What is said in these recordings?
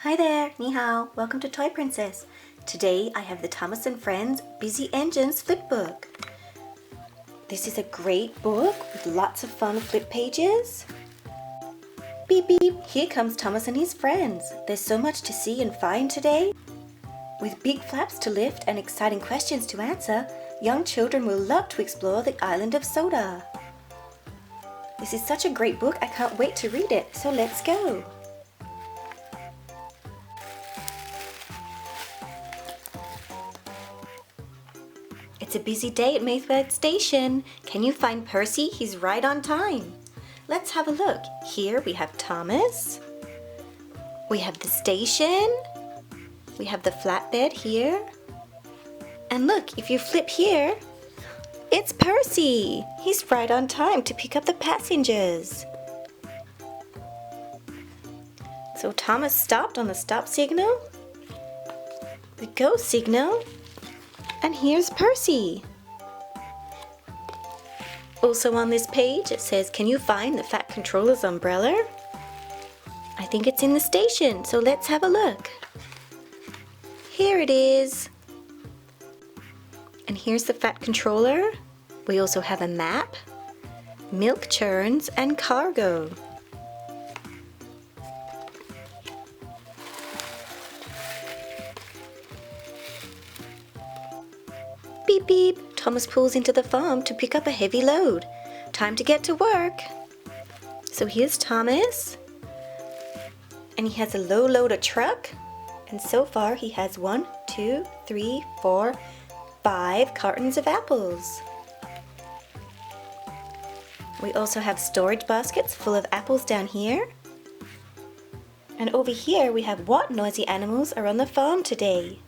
Hi there, ni hao, welcome to Toy Princess. Today I have the Thomas and Friends Busy Engines flip book. This is a great book with lots of fun flip pages. Beep beep, here comes Thomas and his friends. There's so much to see and find today. With big flaps to lift and exciting questions to answer, young children will love to explore the island of Soda. This is such a great book, I can't wait to read it, so let's go. It's a busy day at Mayfair Station. Can you find Percy? He's right on time. Let's have a look. Here we have Thomas. We have the station. We have the flatbed here. And look, if you flip here, it's Percy. He's right on time to pick up the passengers. So Thomas stopped on the stop signal, the go signal, and here's Percy. Also on this page it says, can you find the Fat Controller's umbrella? I think it's in the station, so let's have a look. Here it is. And here's the Fat Controller. We also have a map, milk churns, and cargo. Beep beep, Thomas pulls into the farm to pick up a heavy load. Time to get to work. So here's Thomas. And he has a low loader truck. And so far he has 1, 2, 3, 4, 5 cartons of apples. We also have storage baskets full of apples down here. And over here we have what noisy animals are on the farm today.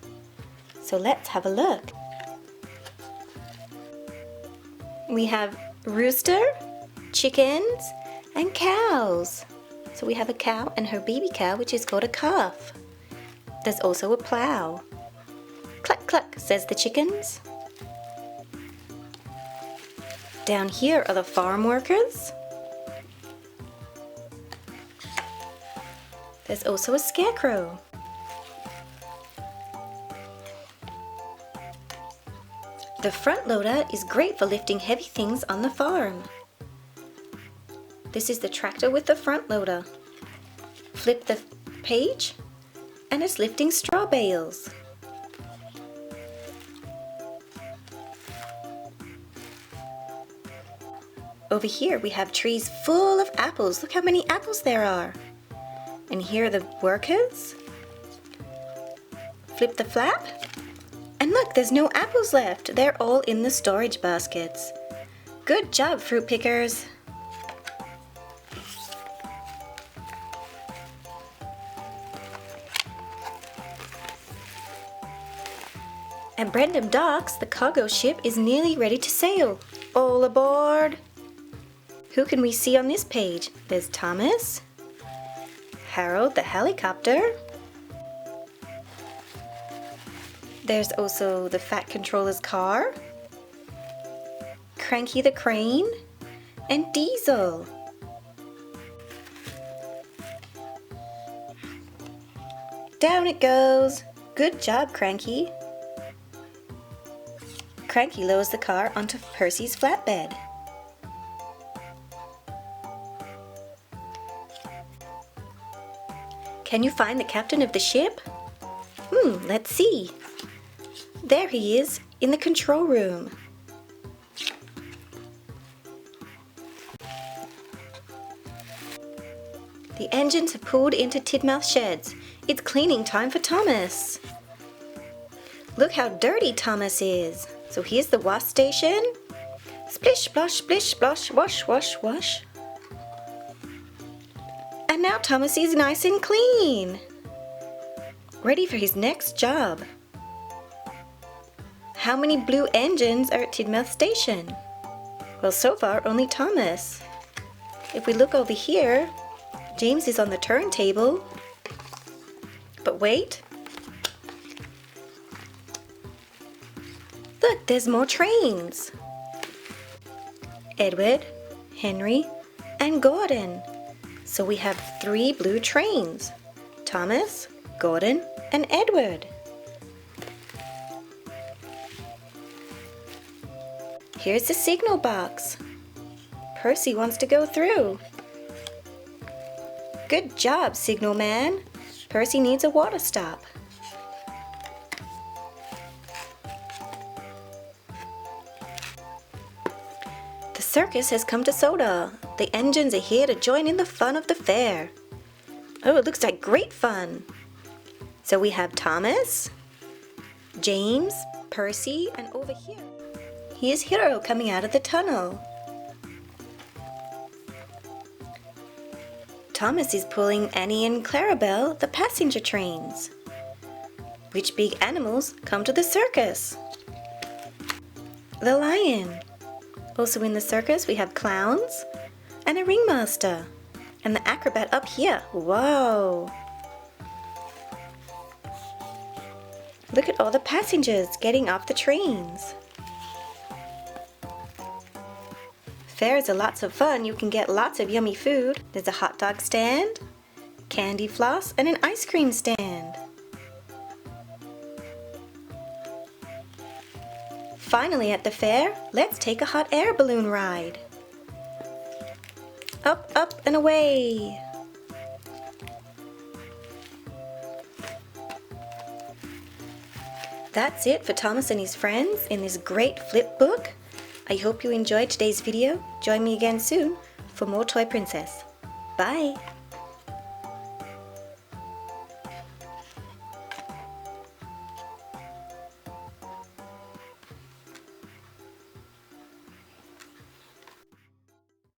So let's have a look. We have rooster, chickens, and cows. So we have a cow and her baby cow, which is called a calf. There's also a plow. Cluck cluck, says the chickens. Down here are the farm workers. There's also a scarecrow. The front loader is great for lifting heavy things on the farm. This is the tractor with the front loader. Flip the page and it's lifting straw bales. Over here we have trees full of apples. Look how many apples there are. And here are the workers. Flip the flap. And look, there's no apples left. They're all in the storage baskets. Good job, fruit pickers. At Brendam Docks, the cargo ship is nearly ready to sail. All aboard! Who can we see on this page? There's Thomas, Harold the helicopter. There's also the Fat Controller's car, Cranky the crane, and Diesel. Down it goes. Good job, Cranky. Cranky lowers the car onto Percy's flatbed. Can you find the captain of the ship? Let's see. There he is, in the control room. The engines have pulled into Tidmouth sheds. It's cleaning time for Thomas. Look how dirty Thomas is. So here's the wash station. Splish, splosh, splish, splosh, wash, wash, wash. And now Thomas is nice and clean. Ready for his next job. How many blue engines are at Tidmouth Station? Well, so far only Thomas. If we look over here, James is on the turntable. But wait. Look, there's more trains. Edward, Henry, and Gordon. So we have 3 blue trains. Thomas, Gordon and Edward. Here's the signal box. Percy wants to go through. Good job, signal man. Percy needs a water stop. The circus has come to Soda. The engines are here to join in the fun of the fair. Oh, it looks like great fun. So we have Thomas, James, Percy, and over here, here's Hero coming out of the tunnel. Thomas is pulling Annie and Clarabelle, the passenger trains. Which big animals come to the circus? The lion. Also in the circus we have clowns and a ringmaster. And the acrobat up here. Whoa! Look at all the passengers getting off the trains. Fairs are lots of fun. You can get lots of yummy food. There's a hot dog stand, candy floss, and an ice cream stand. Finally at the fair, let's take a hot air balloon ride. Up, up, and away. That's it for Thomas and his friends in this great flip book. I hope you enjoyed today's video. Join me again soon for more Toy Princess. Bye!